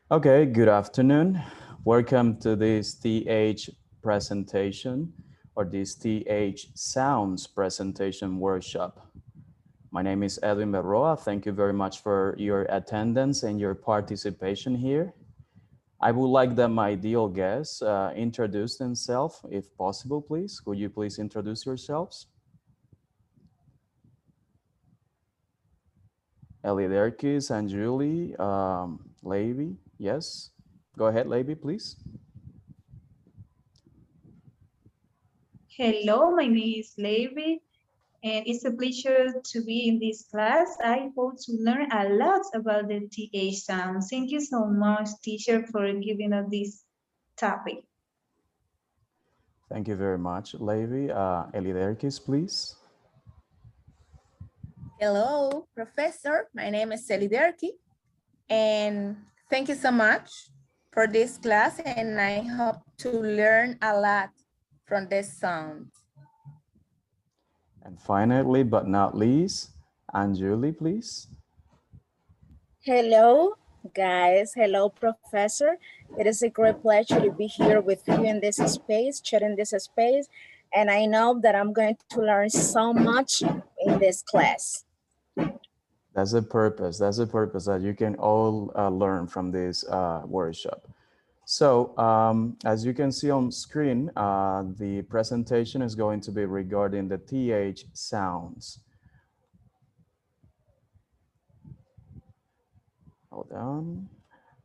Okay, good afternoon. Welcome to this TH presentation or this TH sounds presentation workshop. My name is Edwin Berroa. Thank you very much for your attendance and your participation here. I would like that my dear guests introduce themselves if possible, please. Could you please introduce yourselves? Eliderkis and Julie, Levy, yes. Go ahead, Levy, please. Hello, my name is Levi, and it's a pleasure to be in this class. I hope to learn a lot about the TH sound. Thank you so much, teacher, for giving us this topic. Thank you very much, Levy. Eliderkis, please. Hello, Professor. My name is Seliderki, and thank you so much for this class, and I hope to learn a lot from this sound. And finally, but not least, Anjuli, please. Hello, guys. Hello, Professor. It is a great pleasure to be here with you in this space, sharing this space. And I know that I'm going to learn so much in this class. That's the purpose. That's the purpose that you can all learn from this workshop. So as you can see on screen, the presentation is going to be regarding the TH sounds. Hold on.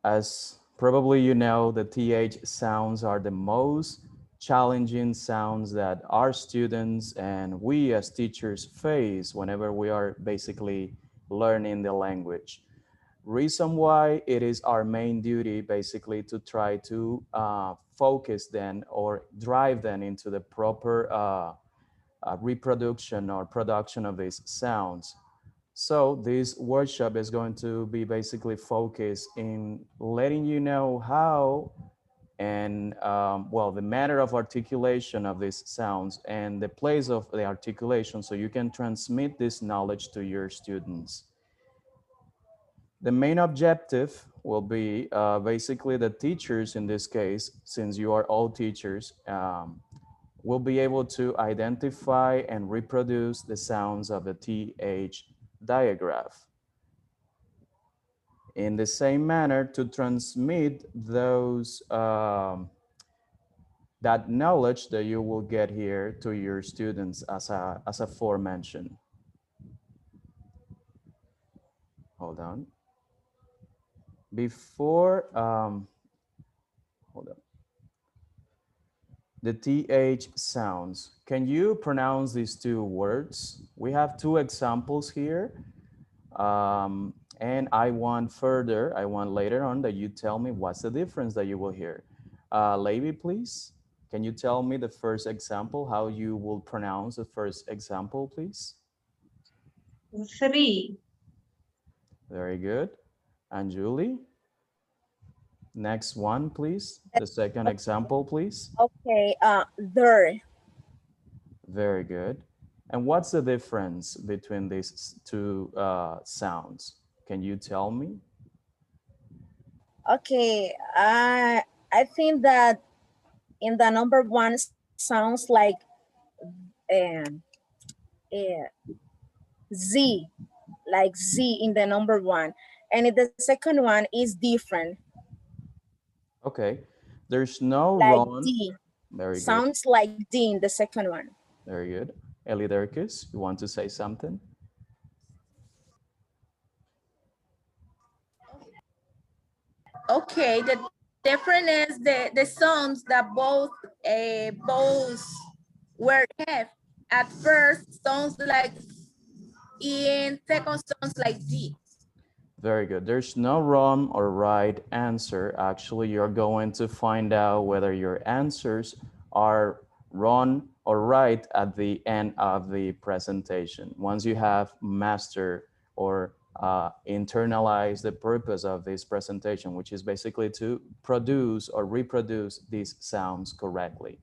As probably you know, the TH sounds are the most challenging sounds that our students and we as teachers face whenever we are basically learning the language. Reason why it is our main duty basically to try to focus them or drive them into the proper reproduction or production of these sounds. So this workshop is going to be basically focused in letting you know how and well, the manner of articulation of these sounds and the place of the articulation so you can transmit this knowledge to your students. The main objective will be basically the teachers in this case, since you are all teachers, will be able to identify and reproduce the sounds of the TH digraph. In the same manner to transmit those that knowledge that you will get here to your students as aforementioned. Hold on. Before, hold on. The TH sounds. Can you pronounce these two words? We have two examples here. And I want later on that you tell me what's the difference that you will hear. Levy, please. Can you tell me the first example, how you will pronounce the first example, please? Three, Very good. And Julie? Next one, please. The second example, please. Okay, there. Very good. And what's the difference between these two sounds? Can you tell me? Okay, I think that in the number one sounds like um, uh, Z, like Z in the number one. And in the second one is different, Okay. There's no like wrong. D. Very good. Sounds like D in the second one. Very good. Eliderkis, you want to say something? Okay, the difference is the sounds that both word have. At first, sounds like in, second sounds like D. Very good. There's no wrong or right answer. Actually, you're going to find out whether your answers are wrong or right at the end of the presentation. Once you have mastered or internalize the purpose of this presentation, which is basically to produce or reproduce these sounds correctly.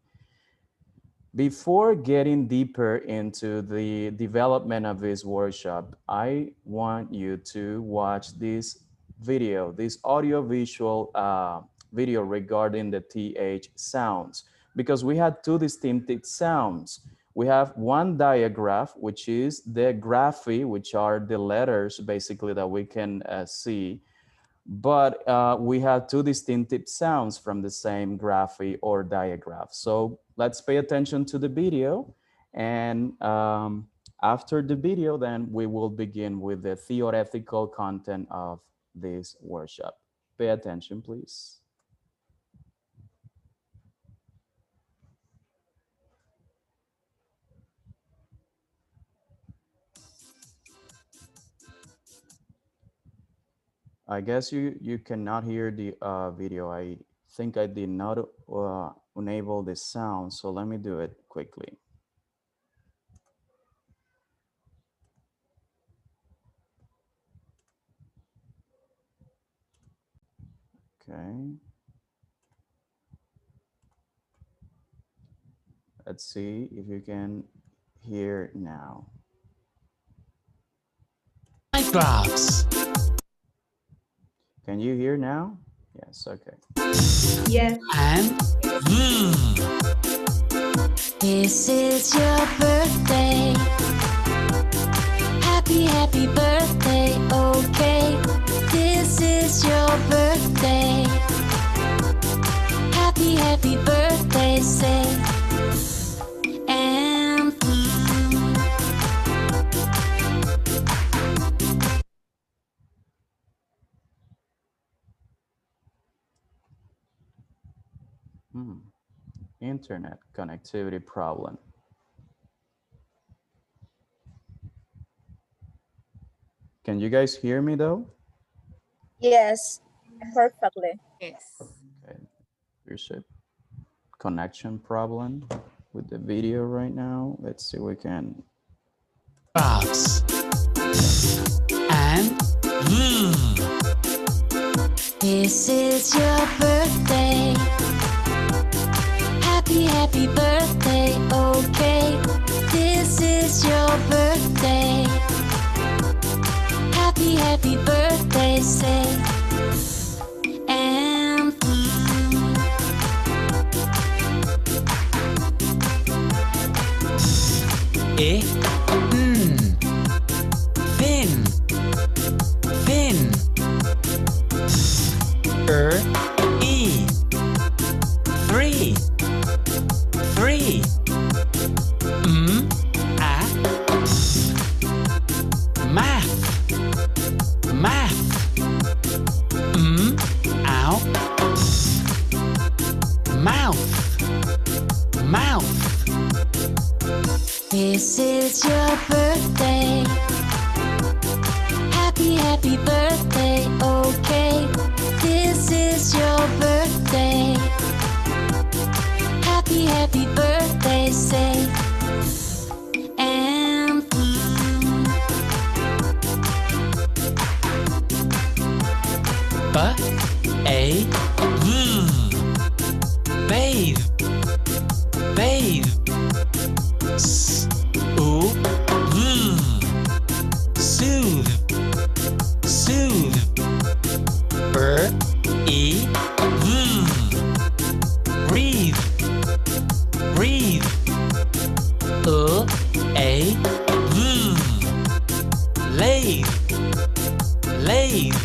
Before getting deeper into the development of this workshop, I want you to watch this video, this audio-visual video regarding the TH sounds, because we had two distinctive sounds. We have one digraph, which is the graphy, which are the letters basically that we can see. But we have two distinctive sounds from the same graphy or digraph. So let's pay attention to the video. And after the video, then we will begin with the theoretical content of this workshop. Pay attention, please. I guess you cannot hear the video. I think I did not enable the sound, so let me do it quickly. Okay. Let's see if you can hear now. Digraphs. Can you hear now? Yes, okay. Yes. And This is your birthday. Happy, happy birthday, okay. This is your birthday. Happy, happy birthday, say. And internet connectivity problem. Can you guys hear me though? Yes, perfectly. Yes. Okay. There's a connection problem with the video right now. Let's see if we can. Box. And this is your birthday. Happy, happy birthday, okay. This is your birthday. Happy, happy birthday, say. And thin, thin, e, three, math, ow, mouth. this is your birthday. Happy, happy birthday, okay. This is your birthday. Happy, happy birthday, say. And bathe, soothe, breathe, lathe.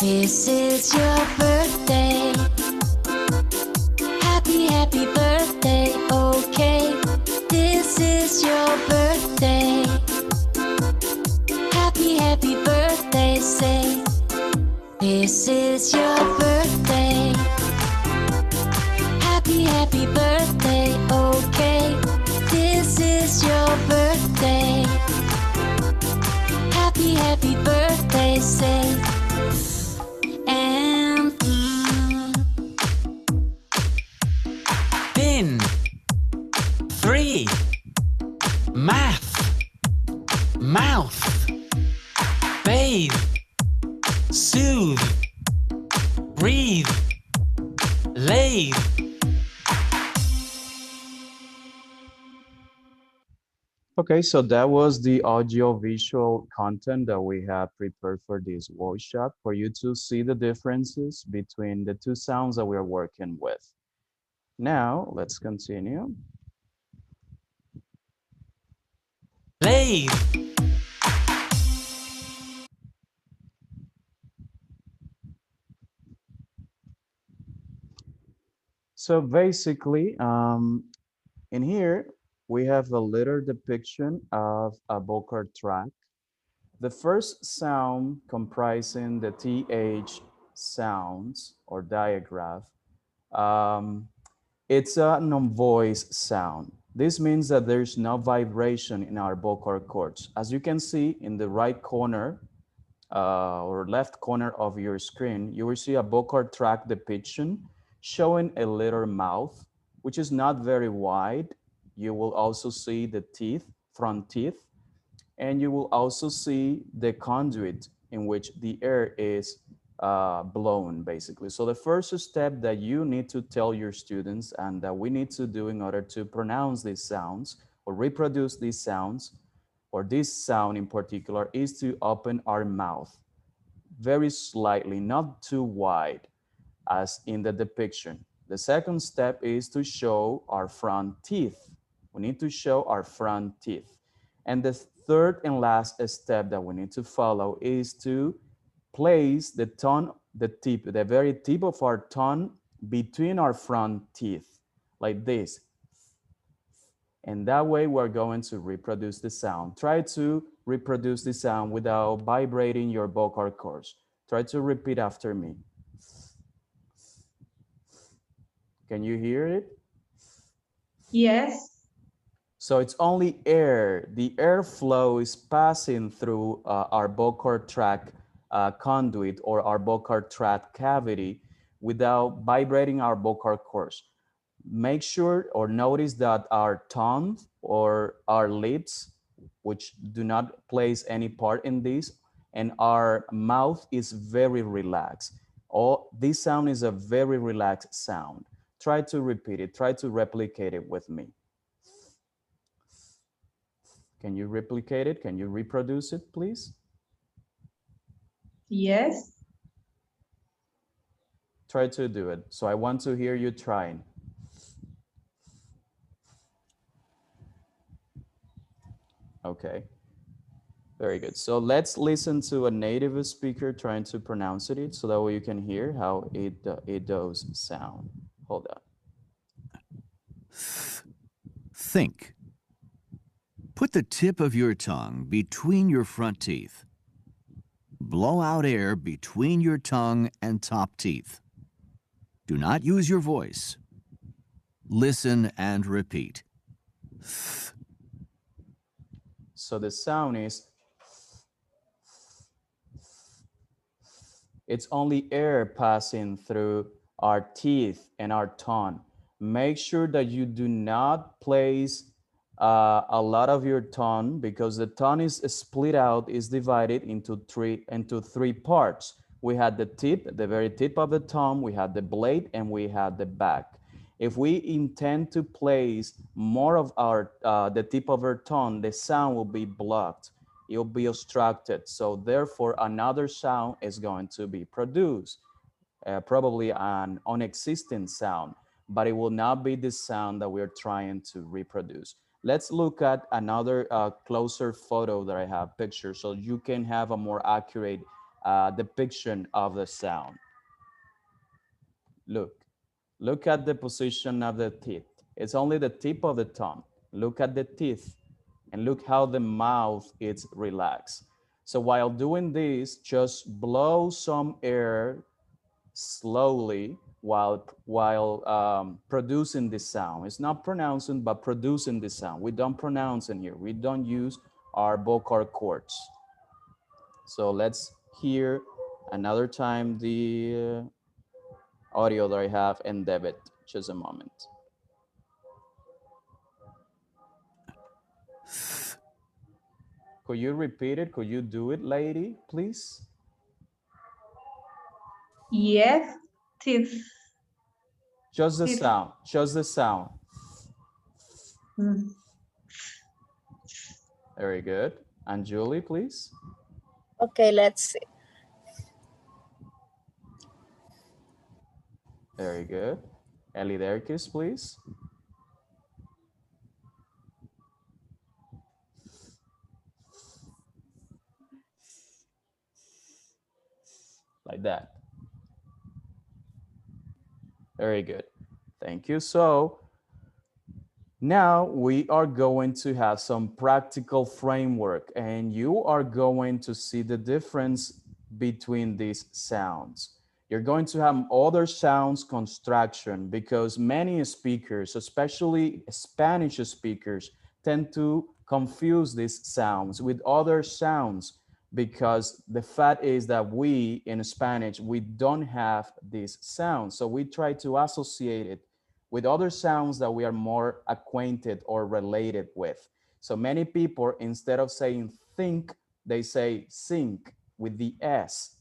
this is your birthday. Happy, happy birthday, okay. This is your birthday. Happy, happy birthday, say. This is your birthday. Happy, happy birthday, okay. This is your birthday. Happy, happy birthday, say. And Thin, three, math, mouth, bathe, soothe, breathe, lathe. Okay, so that was the audio-visual content that we have prepared for this workshop for you to see the differences between the two sounds that we are working with. Now, let's continue. lathe, So basically, in here, we have a little depiction of a vocal tract. The first sound comprising the TH sounds or digraph, um, it's a non-voice sound. This means that there's no vibration in our vocal cords. As you can see in the right corner or left corner of your screen, you will see a vocal tract depiction showing a little mouth, which is not very wide. You will also see the teeth, front teeth, and you will also see the conduit in which the air is blown, basically. So the first step that you need to tell your students and that we need to do in order to pronounce these sounds or reproduce these sounds, or this sound in particular, is to open our mouth very slightly, not too wide as in the depiction. The second step is to show our front teeth. We need to show our front teeth. And the third and last step that we need to follow is to place the tongue, the very tip of our tongue between our front teeth, like this. And that way we're going to reproduce the sound. Try to reproduce the sound without vibrating your vocal cords. Try to repeat after me. Can you hear it? Yes. So it's only air. The airflow is passing through our vocal tract conduit or our vocal tract cavity without vibrating our vocal cords. Make sure or notice that our tongue or our lips, which do not place any part in this, and our mouth is very relaxed. All this sound is a very relaxed sound. Try to repeat it. Try to replicate it with me. Can you replicate it? Can you reproduce it, please? Yes. Try to do it. So I want to hear you trying. Okay, very good. So let's listen to a native speaker trying to pronounce it so that way you can hear how it does sound. Hold on. Think. Put the tip of your tongue between your front teeth. Blow out air between your tongue and top teeth. Do not use your voice. Listen and repeat. So the sound is, it's only air passing through our teeth and our tongue. Make sure that you do not place a lot of your tongue because the tongue is split out, is divided into three parts. We had the tip, the very tip of the tongue, we had the blade, and we had the back. If we intend to place more of our the tip of our tongue, the sound will be blocked. It'll be obstructed. So therefore, another sound is going to be produced, probably an unexistent sound, but it will not be the sound that we're trying to reproduce. Let's look at another closer photo that I have picture so you can have a more accurate depiction of the sound. Look at the position of the teeth. It's only the tip of the tongue. Look at the teeth and look how the mouth is relaxed. So while doing this, just blow some air slowly while producing the sound. It's not pronouncing, but producing the sound. We don't pronounce in here. We don't use our vocal cords. So let's hear another time the audio that I have in debit. Just a moment. Could you repeat it? Could you do it, lady, please? Yes. Teeth. Just the Teeth. sound. Just the sound. Mm. Very good. And Julie, please. Okay, let's see. Very good. Eliderkis, please. Like that. Very good. Thank you. So now we are going to have some practical framework and you are going to see the difference between these sounds. You're going to have other sounds construction because many speakers, especially Spanish speakers, tend to confuse these sounds with other sounds because the fact is that we in Spanish, we don't have these sounds. So we try to associate it with other sounds that we are more acquainted or related with. So many people, instead of saying think, they say sink with the S,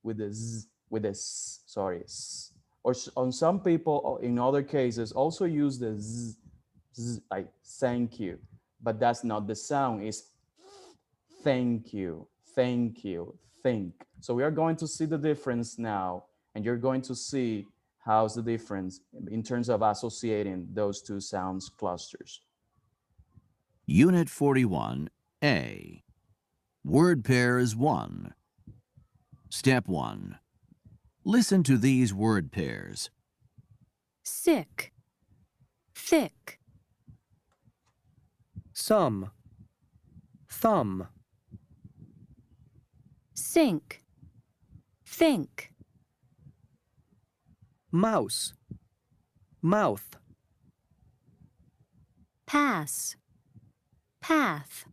with the Z, with the S, sorry. S. Or on some people, in other cases, also use the Z, Z like thank you, but that's not the sound, it's thank you, thank you, think. So we are going to see the difference now, and you're going to see how's the difference in terms of associating those two sounds clusters. Unit 41A. Word pairs 1. Step 1. Listen to these word pairs. sick, thick, some, thumb, sink, think, mouse, mouth, pass, path,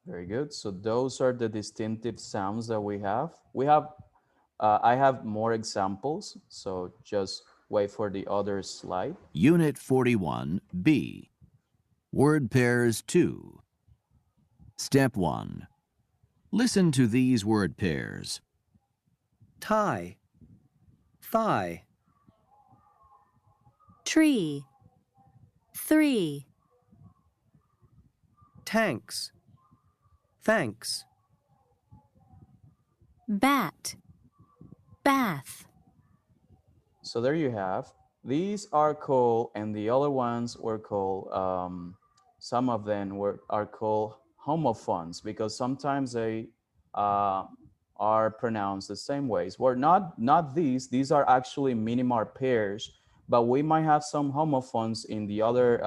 Very good. So those are the distinctive sounds that we have. I have more examples, so just wait for the other slide. Unit 41B. Word pairs 2. Step 1. Listen to these word pairs. tie, thigh, tree, three, tanks, thanks, bat, bath, So there you have. These are called, and the other ones were called, some of them are called homophones because sometimes they uh, are pronounced the same ways. Well, not these are actually minimar pairs, but we might have some homophones in the other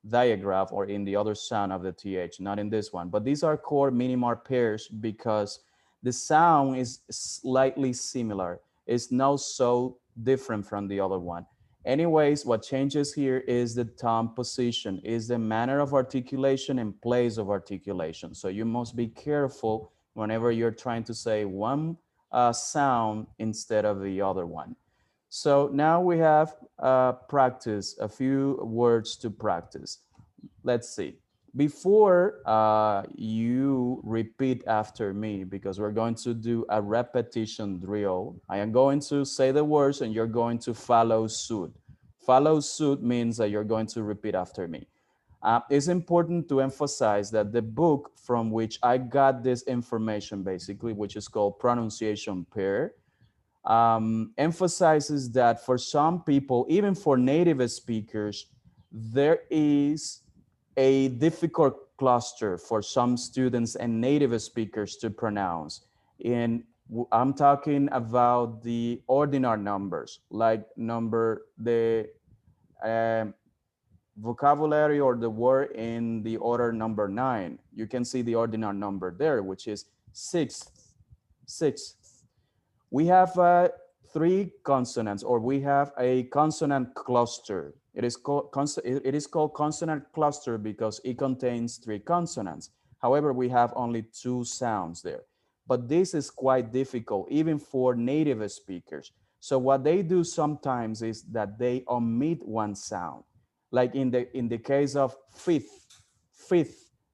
digraph or in the other sound of the TH, not in this one. But these are called minimar pairs because the sound is slightly similar. It's not so different from the other one. Anyways, what changes here is the tongue position, is the manner of articulation and place of articulation. So you must be careful whenever you're trying to say one sound instead of the other one. So now we have practice, a few words to practice. Let's see. Before you repeat after me, because we're going to do a repetition drill, I am going to say the words and you're going to follow suit. Follow suit means that you're going to repeat after me. It's important to emphasize that the book from which I got this information, basically, which is called Pronunciation Pair, emphasizes that for some people, even for native speakers, there is a difficult cluster for some students and native speakers to pronounce. And I'm talking about the ordinal numbers, like the um, vocabulary or the word in the order number 9. You can see the ordinal number there, which is sixth, sixth. We have three consonants, or we have a consonant cluster. It is called consonant cluster because it contains three consonants. However, we have only two sounds there. But this is quite difficult, even for native speakers. So what they do sometimes is that they omit one sound. Like in the case of fifth,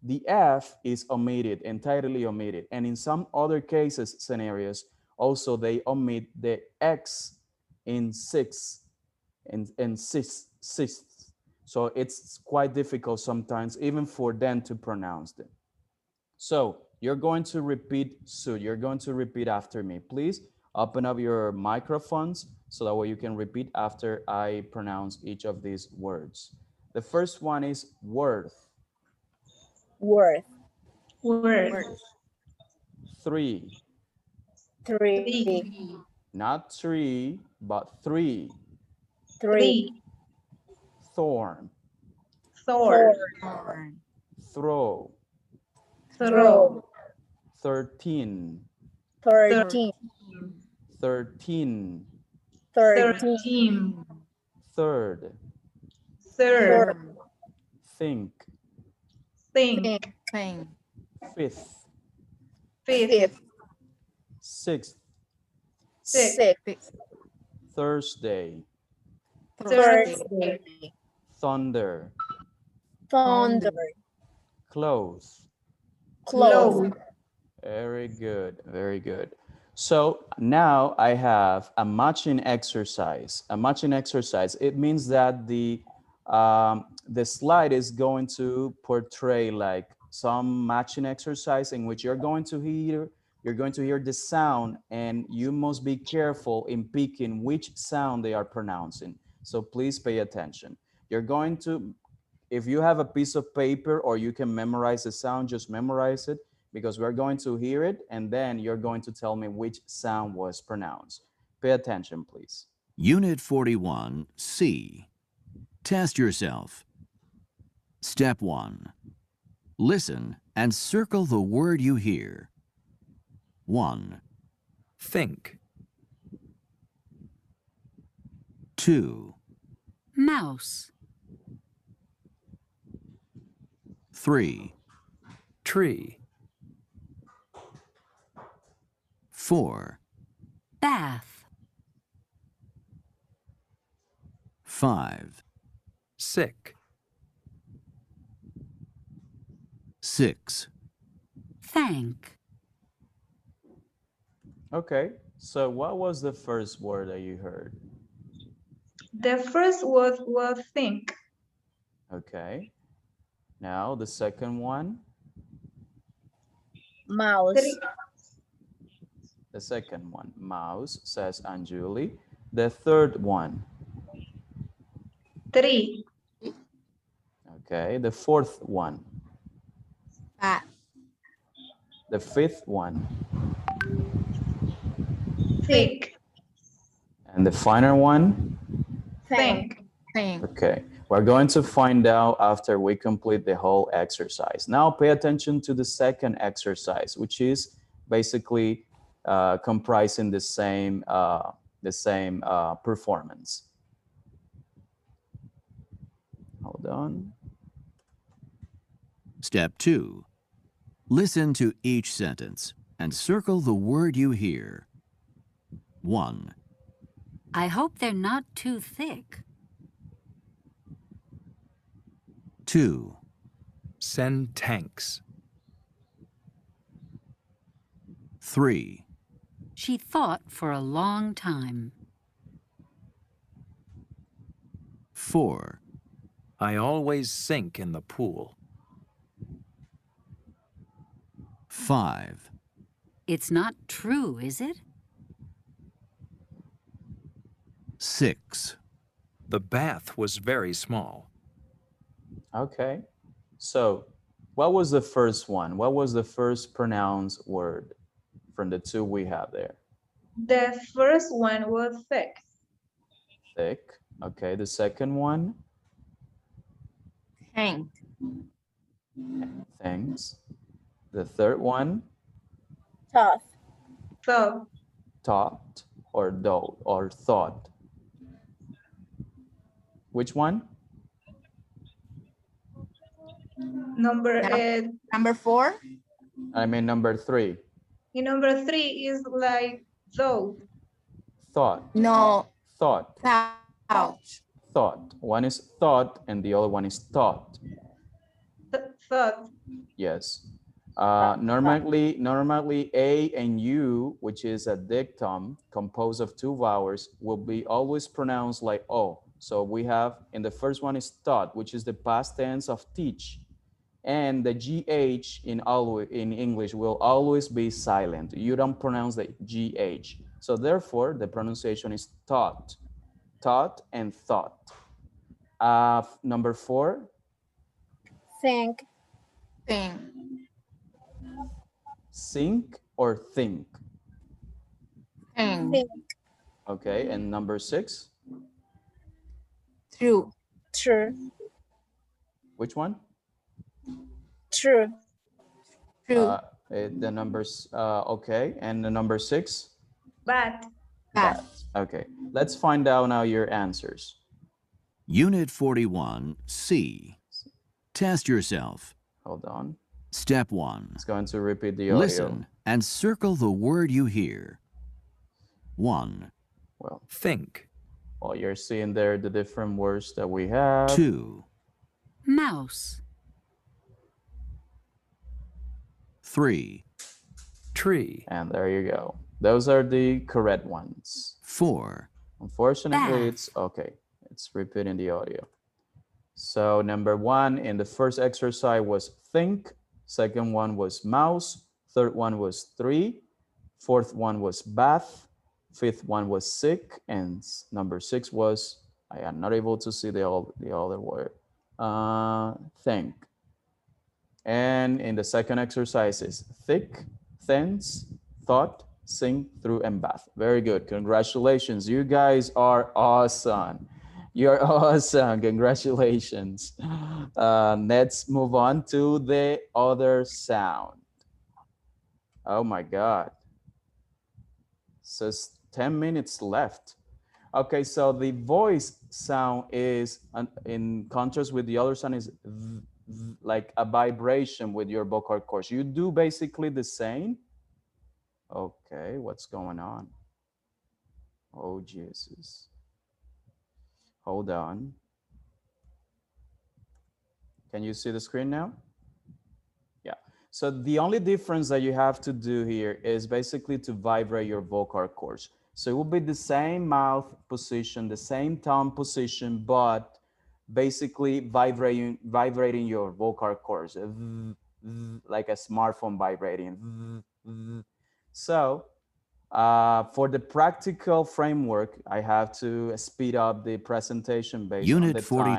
the F is omitted, entirely omitted. And in some other cases, scenarios, also they omit the X in sixth and sixth. So it's quite difficult sometimes even for them to pronounce them. So you're going to repeat soon. You're going to repeat after me. Please open up your microphones so that way you can repeat after I pronounce each of these words. The first one is worth. worth, Word. Three. three, Three. Not three, but three. three, Three. Thorn. Thor. Throw. Throw. throw, 13. 13, 13. 13, 13. Third. Third. Think. Think. Fifth. Fifth. 5th, Sixth. 6th, Thursday. Thursday. Thunder. thunder, Close. close, Close. Very good. Very good. So now I have a matching exercise. A matching exercise. It means that the slide is going to portray like some matching exercise in which you're going to hear the sound, and you must be careful in picking which sound they are pronouncing. So please pay attention. You're going to, if you have a piece of paper or you can memorize the sound, just memorize it, because we're going to hear it and then you're going to tell me which sound was pronounced. Pay attention, please. Unit 41, C. Test yourself. Step 1. Listen and circle the word you hear. 1, think, 2, mouse, 3, tree, 4, bath, 5, sick, 6, thank, Okay, so what was the first word that you heard? The first word was think. Okay, now the second one. mouse, Three. The second one, mouse, says Anjuli. The third one. Three. Okay, the fourth one. The fifth one. Thick. And the final one. thank, Okay, we're going to find out after we complete the whole exercise. Now pay attention to the second exercise, which is basically comprising the same performance. Hold on. Step 2. Listen to each sentence and circle the word you hear. 1, I hope they're not too thick. 2, send tanks, 3, She thought for a long time. 4, I always sink in the pool, 5, It's not true, is it? 6, the bath was very small, Okay, so what was the first one? What was the first pronounced word from the two we have there? The first one was thick. Thick. Okay, the second one. Thanks. The third one. tough, So Taught or dull or thought. Which one? number I mean number 3. number 3 is like though. Thought. Thought. Thought. One is thought and the other one is thought. Thought. Yes. Normally A and U, which is a dictum composed of two vowels, will be always pronounced like O. So we have, in the first one is taught, which is the past tense of teach. And the GH in English will always be silent. You don't pronounce the GH. So therefore, the pronunciation is taught, taught and thought. Number 4, think, Think. sink or think. Think. think, Okay, and number 6, True. true, which one? true, True. The numbers, okay, and the number 6? But Bad. Bad. Okay, let's find out now your answers. Unit 41, C. Test yourself. Hold on. Step 1. It's going to repeat the audio. Listen and circle the word you hear. 1, Well, think, well, you're seeing there the different words that we have. 2, Mouse. 3, tree, And there you go. Those are the correct ones. 4, Unfortunately, Bath. it's okay. It's repeating the audio. So number 1 in the first exercise was think. Second one was mouse. Third one was tree. Fourth one was bath. Fifth one was sick. And number 6 was, I am not able to see the other word. Think. And in the second exercise is thick, thence, thought, sing, through, and bath. Very good. Congratulations. You guys are awesome. You're awesome. Congratulations. Let's move on to the other sound. Oh my God. So it's 10 minutes left. Okay, so the voice sound is, in contrast with the other sound, is like a vibration with your vocal cords. You do basically the same. Okay, what's going on? Oh, Jesus. Hold on. Can you see the screen now? Yeah. So the only difference that you have to do here is basically to vibrate your vocal cords. So it will be the same mouth position, the same tongue position, but basically vibrating your vocal cords, like a smartphone vibrating. So for the practical framework, I have to speed up the presentation based on Unit the 40.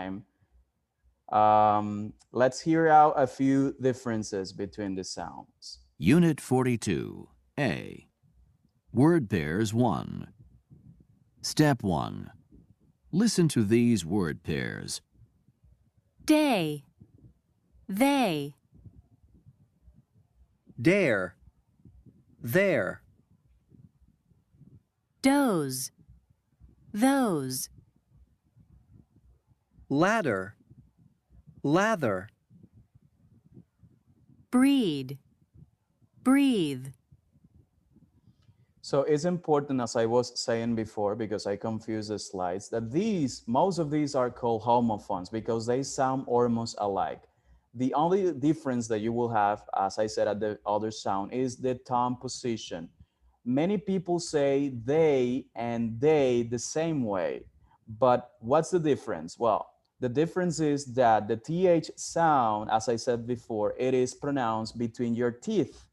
time. Let's hear out a few differences between the sounds. Unit 42, A. Word pairs 1. Step 1. Listen to these word pairs. Day. They. dare, there, Doze. Those. ladder, lather, Breed. Breathe. So it's important, as I was saying before, because I confused the slides, that most of these are called homophones because they sound almost alike. The only difference that you will have, as I said at the other sound, is the tongue position. Many people say they and they the same way, but what's the difference? Well, the difference is that the TH sound, as I said before, it is pronounced between your teeth.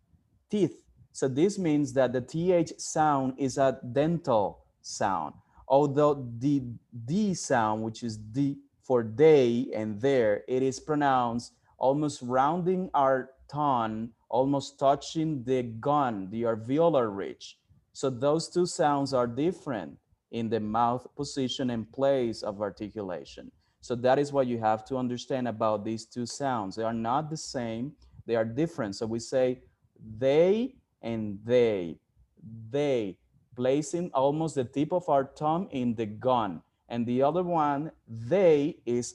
So this means that the TH sound is a dental sound. Although the D sound, which is D for they and there, it is pronounced almost rounding our tongue, almost touching the gun, the alveolar ridge. So those two sounds are different in the mouth position and place of articulation. So that is what you have to understand about these two sounds. They are not the same, they are different. So we say they and they, placing almost the tip of our tongue in the gun. And the other one, they, is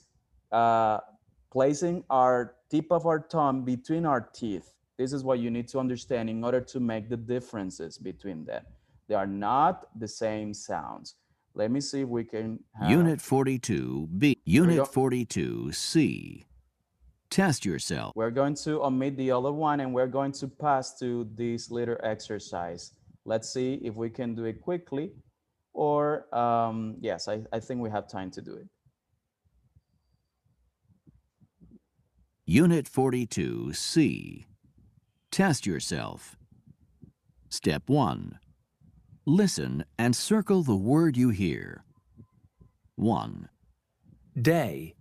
placing our tip of our tongue between our teeth. This is what you need to understand in order to make the differences between them. They are not the same sounds. Let me see if we can have... Unit 42, B. Unit 42, C. Test yourself. We're going to omit the other one and we're going to pass to this little exercise. Let's see if we can do it quickly. or yes, I think we have time to do it. Unit 42C. Test yourself. Step 1. Listen and circle the word you hear. 1, day,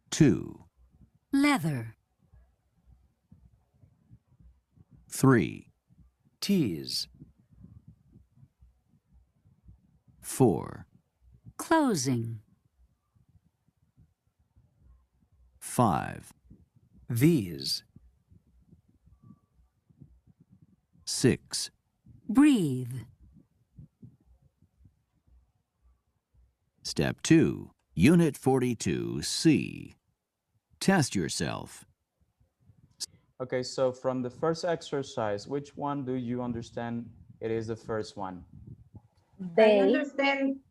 2, leather, 3, tease, 4, closing, 5, these, 6, breathe, Step 2. Unit 42C. Test yourself. Okay, so from the first exercise, which one do you understand it is the first one? I They, understand.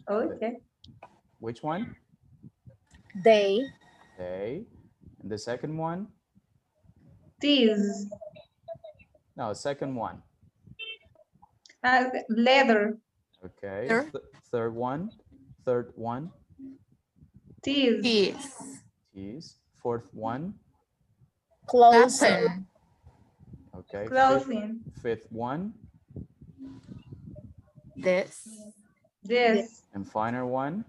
Okay. Which one? they, They. And the second one? Tease. No, second one. Leather. Okay. Third. Third one. Third one. Tease. Tease. Tease. Fourth one. closing, Button. Okay. Clothing. Fifth one. This. This. And final one.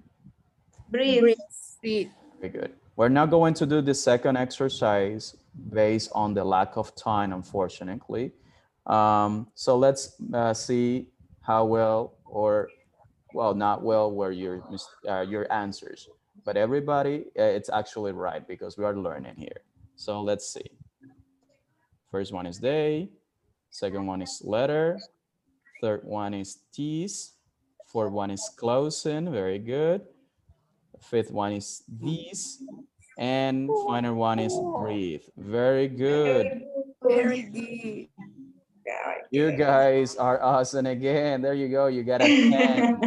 Breathe. breathe, Breathe. Very good. We're now going to do the second exercise based on the lack of time, unfortunately. So let's see how well or, well, not well were your answers. But everybody, it's actually right because we are learning here. So let's see. First one is they. Second one is letter. Third one is tease. Fourth one is closing. Very good. Fifth one is these. And final one is breathe. Very good. Very good. You guys are awesome again. There you go. You got a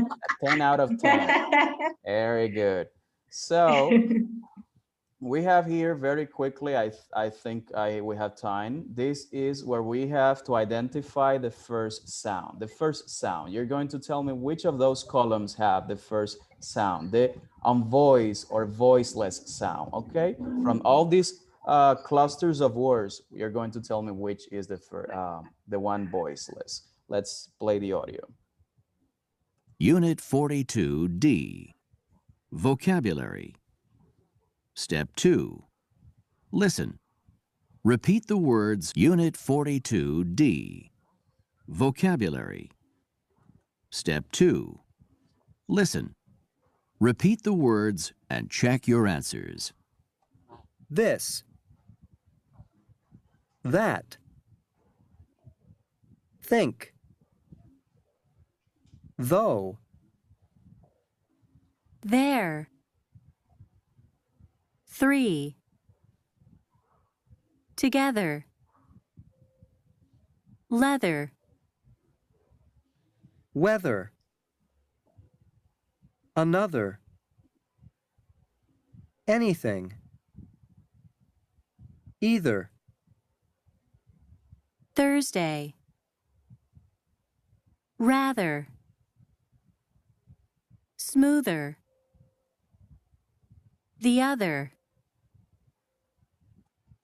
10 out of 10. Very good. So we have here very quickly, I think we have time. This is where we have to identify the first sound. The first sound. You're going to tell me which of those columns have the first sound, the unvoiced or voiceless sound, okay? From all these clusters of words, you're going to tell me which is the one voiceless. Let's play the audio. Unit 42D. Vocabulary. Step 2. Listen. Repeat the words Unit 42D. Vocabulary. Step 2. Listen. Repeat the words and check your answers. this, that, think, though, there, 3, together, leather, weather, another, anything, either, Thursday, rather, smoother, the other,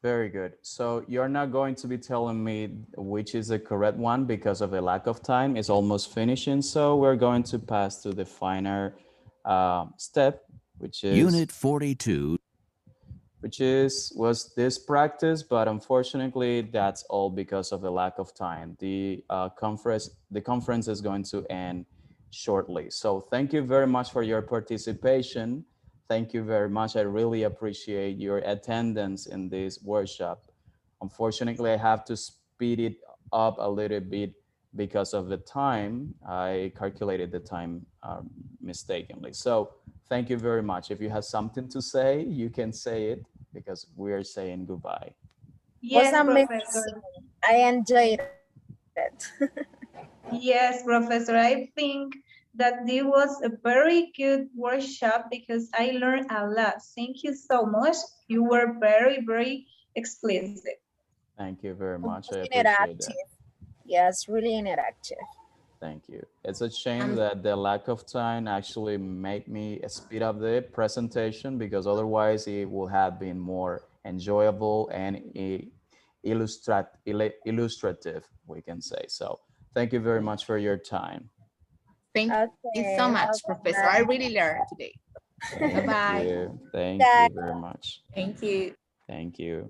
Very good. So you're not going to be telling me which is the correct one because of the lack of time. It's almost finishing. So we're going to pass to the final step, which is Unit 42. was this practice, but unfortunately that's all because of the lack of time. The conference is going to end shortly. So thank you very much for your participation. Thank you very much. I really appreciate your attendance in this workshop. Unfortunately, I have to speed it up a little bit because of the time. I calculated the time mistakenly. So thank you very much. If you have something to say, you can say it because we're saying goodbye. was Yes, amazing. Professor. I enjoyed it. Yes, Professor. I think that this was a very good workshop because I learned a lot. Thank you so much. You were very, very explicit. Thank you very much. I Was appreciate that. interactive. Yes, really interactive. Thank you. It's a shame that the lack of time actually made me speed up the presentation because otherwise it would have been more enjoyable and illustrative, we can say. So thank you very much for your time. Thank you so Okay, much, Professor. I bye-bye. really learned today. Thank Bye-bye. you. Thank Guys. you very much. Thank you. Thank you.